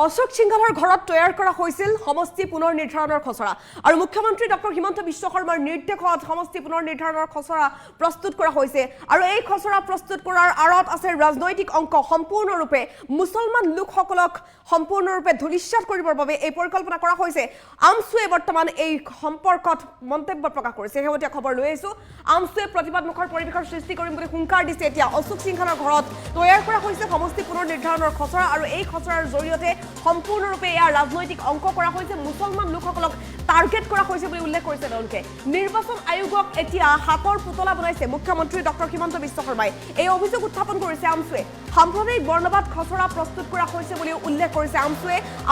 অশোক সিংঘালৰ ঘৰত তৈয়াৰ কৰা হৈছিল সমষ্টি পুনৰ নিৰ্ধাৰণৰ খচৰা আৰু মুখ্যমন্ত্ৰী ডক্টৰ হিমন্ত বিশ্ব শৰ্মাৰ নিৰ্দেশত সমষ্টি পুনৰ নিৰ্ধাৰণৰ খচৰা প্ৰস্তুত কৰা হৈছে আৰু এই খচৰা প্ৰস্তুত কৰাৰ আঁৰত আছে ৰাজনৈতিক অংক সম্পূৰ্ণৰূপে মুছলমান লোকসকলক সম্পূৰ্ণৰূপে ধূলিসাৎ কৰিবৰ বাবে এই পৰিকল্পনা কৰা হৈছে আমছুৱে বৰ্তমান এই সম্পৰ্কত মন্তব্য প্ৰকাশ কৰিছে হেৱতীয়া খবৰ লৈ আহিছো আমছুৱে প্ৰতিবাদমুখৰ পৰিৱেশৰ সৃষ্টি কৰিম বুলি হুংকাৰ দিছে এতিয়া অশোক সিংঘালৰ ঘৰত তৈয়াৰ কৰা হৈছে সমষ্টি পুনৰ নিৰ্ধাৰণৰ খচৰা আৰু এই খচৰাৰ জৰিয়তে সম্পূৰ্ণৰূপে ইয়াৰ ৰাজনৈতিক অংক কৰা হৈছে মুছলমান লোকসকলক টাৰ্গেট কৰা হৈছে বুলি উল্লেখ কৰিছে তেওঁলোকে নিৰ্বাচন আয়োগক এতিয়া হাতৰ পুতলা বনাইছে মুখ্যমন্ত্ৰী ডক্টৰ হিমন্ত বিশ্ব শৰ্মাই এই অভিযোগ উত্থাপন কৰিছে আমছুৱে সাম্প্ৰদায়িক বৰ্ণবাদ খচৰা প্ৰস্তুত কৰা হৈছে বুলি উল্লেখ কৰিছে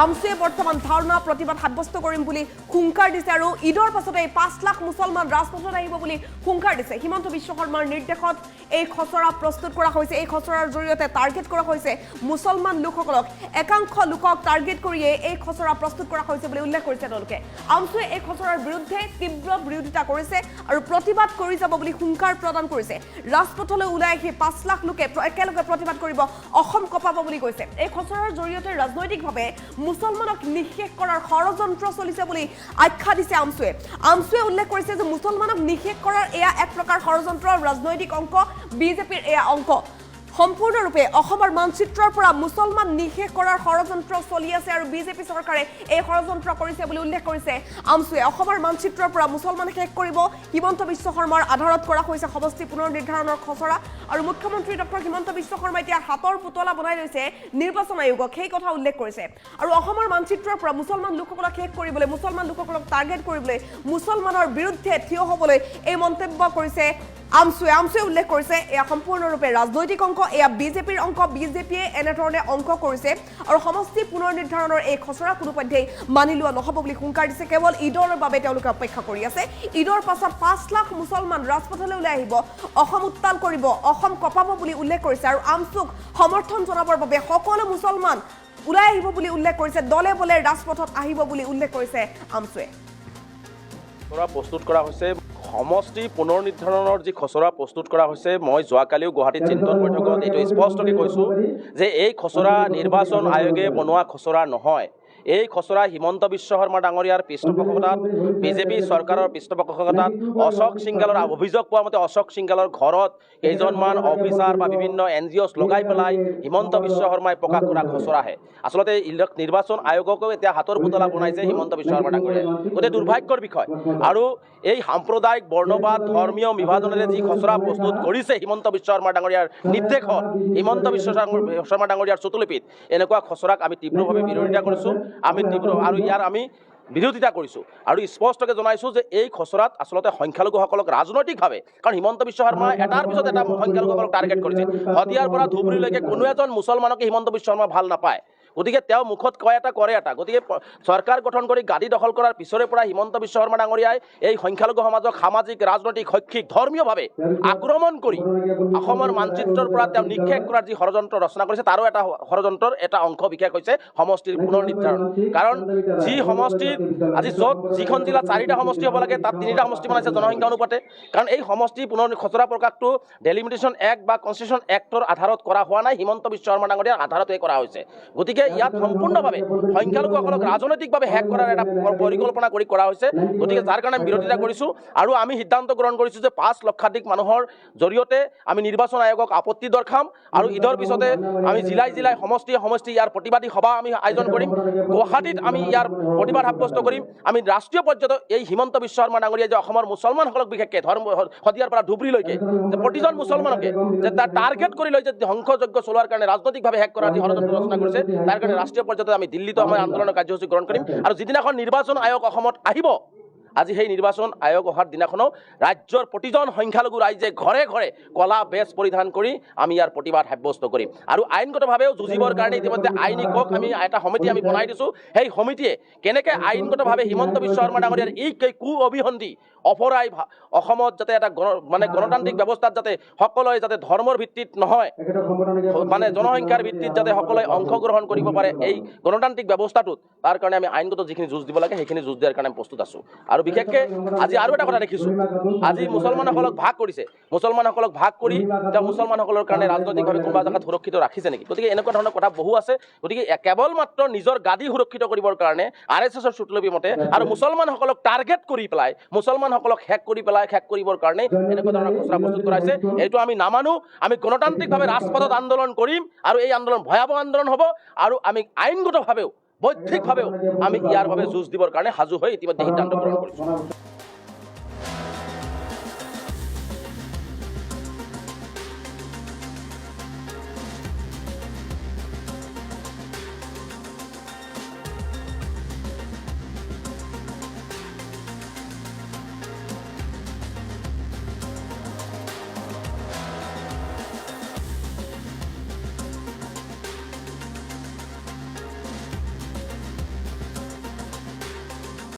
আমছুৱে বৰ্তমান ধাৰণা প্ৰতিবাদ সাব্যস্ত কৰিম বুলি হুংকাৰ দিছে আৰু ঈদৰ পাছতে 5 লাখ মুছলমান ৰাজপথত আহিব বুলি হুংকাৰ দিছে হিমন্ত বিশ্ব শৰ্মাৰ নিৰ্দেশত এই খচৰা প্ৰস্তুত কৰা হৈছে এই খচৰাৰ জৰিয়তে টাৰ্গেট কৰা হৈছে মুছলমান লোকসকলক একাংশ লোকক টাৰ্গেট কৰিয়ে এই খচৰা প্ৰস্তুত কৰা হৈছে বুলি উল্লেখ কৰিছে তেওঁলোকে আমছুৱে এই খচৰাৰ বিৰুদ্ধে তীব্ৰ বিৰোধিতা কৰিছে আৰু প্ৰতিবাদ কৰি যাব বুলি হুংকাৰ প্ৰদান কৰিছে ৰাজপথলৈ ওলাই আহি 5 লাখ লোকে একেলগে প্ৰতিবাদ কৰিব অসম কঁপাব বুলি কৈছে এই খচৰাৰ জৰিয়তে ৰাজনৈতিকভাৱে মুছলমানক নিষেধ কৰাৰ ষড়যন্ত্ৰ চলিছে বুলি আখ্যা দিছে আমছুৱে উল্লেখ কৰিছে যে মুছলমানক নিষেধ কৰাৰ এয়া এক প্ৰকাৰ ষড়যন্ত্ৰ ৰাজনৈতিক অংক বিজেপিৰ এয়া অংক সম্পূৰ্ণৰূপে অসমৰ মানচিত্ৰৰ পৰা মুছলমান নিষেধ কৰাৰ ষড়যন্ত্ৰ চলি আছে আৰু বিজেপি চৰকাৰে এই ষড়যন্ত্ৰ কৰিছে বুলি উল্লেখ কৰিছে আমছুৱে অসমৰ মানচিত্ৰৰ পৰা মুছলমান শেষ কৰিব হিমন্ত বিশ্ব শৰ্মাৰ আধাৰত কৰা হৈছে সমষ্টি পুনৰ নিৰ্ধাৰণৰ খচৰা আৰু মুখ্যমন্ত্ৰী ডক্টৰ হিমন্ত বিশ্ব শৰ্মাই এতিয়া হাতৰ পুতলা বনাই লৈছে নিৰ্বাচন আয়োগক সেই কথা উল্লেখ কৰিছে আৰু অসমৰ মানচিত্ৰৰ পৰা মুছলমান লোকসকলক শেষ কৰিবলৈ মুছলমান লোকসকলক টাৰ্গেট কৰিবলৈ মুছলমানৰ বিৰুদ্ধে থিয় হ'বলৈ এই মন্তব্য কৰিছে আমছুৱে উল্লেখ কৰিছে এয়া সম্পূৰ্ণৰূপে ৰাজনৈতিক অংক এয়া বিজেপিৰ অংক বিজেপিয়ে এনেধৰণে অংক কৰিছে আৰু সমষ্টি পুনৰ নিৰ্ধাৰণৰ এই খচৰা কোনোপধ্যেই মানি লোৱা নহ'ব বুলি হুংকাৰ দিছে কেৱল ঈদৰ বাবে তেওঁলোকে অপেক্ষা কৰি আছে ঈদৰ পাছত 5 লাখ মুছলমান ৰাজপথলৈ ওলাই আহিব অসম উত্তাল কৰিব অসম কঁপাব বুলি উল্লেখ কৰিছে আৰু আমছুক সমৰ্থন জনাবৰ বাবে সকলো মুছলমান ওলাই আহিব বুলি উল্লেখ কৰিছে দলে বলে ৰাজপথত আহিব বুলি উল্লেখ কৰিছে আমছুৱে প্ৰস্তুত কৰা হৈছে সমষ্টি পুনৰ নিৰ্ধাৰণৰ যি খচৰা প্ৰস্তুত কৰা হৈছে মই যোৱাকালিও গুৱাহাটীত চিন্তন বৈঠকত এইটো স্পষ্টকৈ কৈছোঁ যে এই খচৰা নিৰ্বাচন আয়োগে বনোৱা খচৰা নহয় এই খচৰা হিমন্ত বিশ্ব শৰ্মা ডাঙৰীয়াৰ পৃষ্ঠপোষকতাত বিজেপি চৰকাৰৰ পৃষ্ঠপোষকতাত অশোক সিংঘালৰ অভিযোগ পোৱা মতে অশোক সিংঘালৰ ঘৰত কেইজনমান অফিচাৰ বা বিভিন্ন NGOs লগাই পেলাই হিমন্ত বিশ্ব শৰ্মাই প্ৰকাশ কৰা খচৰাহে আচলতে নিৰ্বাচন আয়োগকো এতিয়া হাতৰ পুতলা বনাইছে হিমন্ত বিশ্ব শৰ্মা ডাঙৰীয়াই গতিকে দুৰ্ভাগ্যৰ বিষয় আৰু এই সাম্প্ৰদায়িক বৰ্ণবাদ ধৰ্মীয় বিভাজনেৰে যি খচৰা প্ৰস্তুত কৰিছে হিমন্ত বিশ্ব শৰ্মা ডাঙৰীয়াৰ নিৰ্দেশত হিমন্ত বিশ্ব শৰ্মা ডাঙৰীয়াৰ চতুলিপিত এনেকুৱা খচৰাক আমি তীব্ৰভাৱে বিৰোধিতা কৰিছোঁ আমি বিৰোধিতা কৰিছোঁ আৰু স্পষ্টকৈ জনাইছোঁ যে এই খচৰাত আচলতে সংখ্যালঘুসকলক ৰাজনৈতিকভাৱে কাৰণ হিমন্ত বিশ্ব শৰ্মা এটাৰ পিছত এটা সংখ্যালঘুসকলক টাৰ্গেট কৰিছে শদিয়াৰ পৰা ধুবুৰীলৈকে কোনো এজন মুছলমানকে হিমন্ত বিশ্ব শৰ্মা ভাল নাপায় গতিকে তেওঁ মুখত কয় এটা কৰে এটা গতিকে চৰকাৰ গঠন কৰি গাদী দখল কৰাৰ পিছৰে পৰা হিমন্ত বিশ্ব শৰ্মা ডাঙৰীয়াই এই সংখ্যালঘু সমাজক সামাজিক ৰাজনৈতিক শৈক্ষিক ধৰ্মীয়ভাৱে আক্ৰমণ কৰি অসমৰ মানচিত্ৰৰ পৰা তেওঁ নিক্ষেপ কৰাৰ যি ষড়যন্ত্ৰ ৰচনা কৰিছে তাৰো এটা ষড়যন্ত্ৰৰ এটা অংশ বিশেষ হৈছে সমষ্টিৰ পুনৰ নিৰ্ধাৰণ কাৰণ যি সমষ্টিত আজি য'ত যিখন জিলাত 4টা সমষ্টি হ'ব লাগে তাত 3টা সমষ্টি বনাইছে জনসংখ্যা অনুপাতে কাৰণ এই সমষ্টি পুনৰ খচৰা প্ৰকাশটো ডেলিমিটেশ্যন এক্ট বা কনষ্টিটিউশ্যন এক্টৰ আধাৰত কৰা হোৱা নাই হিমন্ত বিশ্ব শৰ্মা ডাঙৰীয়াৰ আধাৰতে কৰা হৈছে গতিকে ইয়াত সম্পূৰ্ণভাৱে সংখ্যালঘুসকলক ৰাজনৈতিকভাৱে হেক কৰাৰ এটা পৰিকল্পনা কৰি কৰা হৈছে গতিকে যাৰ কাৰণে আমি বিৰোধিতা কৰিছোঁ আৰু আমি সিদ্ধান্ত গ্ৰহণ কৰিছোঁ যে 5 লক্ষাধিক মানুহৰ জৰিয়তে আমি নিৰ্বাচন আয়োগক আপত্তি দৰ্শাম আৰু ঈদৰ পিছতে আমি জিলাই সমষ্টি ইয়াৰ প্ৰতিবাদী সভা আমি আয়োজন কৰিম গুৱাহাটীত আমি ইয়াৰ প্ৰতিবাদ সাব্যস্ত কৰিম আমি ৰাষ্ট্ৰীয় পৰ্যায়ত এই হিমন্ত বিশ্ব শৰ্মা ডাঙৰীয়াই যে অসমৰ মুছলমানসকলক বিশেষকৈ শদিয়াৰ পৰা ধুবুৰীলৈকে যে প্ৰতিজন মুছলমানকে যে তাৰ টাৰ্গেট কৰি লৈ যে ধ্বংসযজ্ঞ চলোৱাৰ কাৰণে ৰাজনৈতিকভাৱে হেক কৰাৰ যি ষড়যন্ত্ৰ ৰচনা কৰিছে তাৰ কাৰণে ৰাষ্ট্ৰীয় পৰ্যায়ত আমি দিল্লীতো আমাৰ আন্দোলনৰ কাৰ্যসূচী গ্ৰহণ কৰিম আৰু যিদিনাখন নিৰ্বাচন আয়োগ অসমত আহিব আজি সেই নিৰ্বাচন আয়োগ অহাৰ দিনাখনো ৰাজ্যৰ প্ৰতিজন সংখ্যালঘু ৰাইজে ঘৰে ঘৰে কলা বেজ পৰিধান কৰি আমি ইয়াৰ প্ৰতিবাদ সাব্যস্ত কৰিম আৰু আইনগতভাৱেও যুঁজিবৰ কাৰণে ইতিমধ্যে আইনী কক আমি এটা সমিতি আমি বনাই দিছোঁ সেই সমিতিয়ে কেনেকৈ আইনগতভাৱে হিমন্ত বিশ্ব শৰ্মা ডাঙৰীয়াৰ এই কু অভিসন্ধি অপৰাই অসমত যাতে এটা গণতান্ত্ৰিক ব্যৱস্থাত যাতে সকলোৱে যাতে ধৰ্মৰ ভিত্তিত নহয় জনসংখ্যাৰ ভিত্তিত যাতে সকলোৱে অংশগ্ৰহণ কৰিব পাৰে এই গণতান্ত্ৰিক ব্যৱস্থাটোত তাৰ কাৰণে আমি আইনগত যিখিনি যুঁজ দিব লাগে সেইখিনি যুঁজ দিয়াৰ কাৰণে প্ৰস্তুত আছোঁ আৰু বিশেষকৈ আজি আৰু এটা কথা দেখিছোঁ, আজি মুছলমানসকলক ভাগ কৰিছে, মুছলমানসকলক ভাগ কৰি তেওঁ মুছলমানসকলৰ কাৰণে ৰাজনৈতিকভাৱে কোনোবা জেগাত সুৰক্ষিত ৰাখিছে নেকি? গতিকে এনেকুৱা ধৰণৰ কথা বহু আছে। গতিকে কেৱল মাত্ৰ নিজৰ গাদী সুৰক্ষিত কৰিবৰ কাৰণে RSSৰ চুটলবি মতে আৰু মুছলমানসকলক টাৰ্গেট কৰি পেলাই, মুছলমানসকলক শেষ কৰিবৰ কাৰণে এনেকুৱা ধৰণৰ খচৰা প্ৰস্তুত কৰাইছে। এইটো আমি নামানো। আমি গণতান্ত্ৰিকভাৱে ৰাজপথত আন্দোলন কৰিম আৰু এই আন্দোলন ভয়াৱহ আন্দোলন হ'ব আৰু আমি আইনগতভাৱেও বৈধিকভাৱেও আমি ইয়াৰ বাবে যুঁজ দিবৰ কাৰণে সাজু হৈ ইতিমধ্যে সিদ্ধান্ত গ্ৰহণ কৰিছোঁ।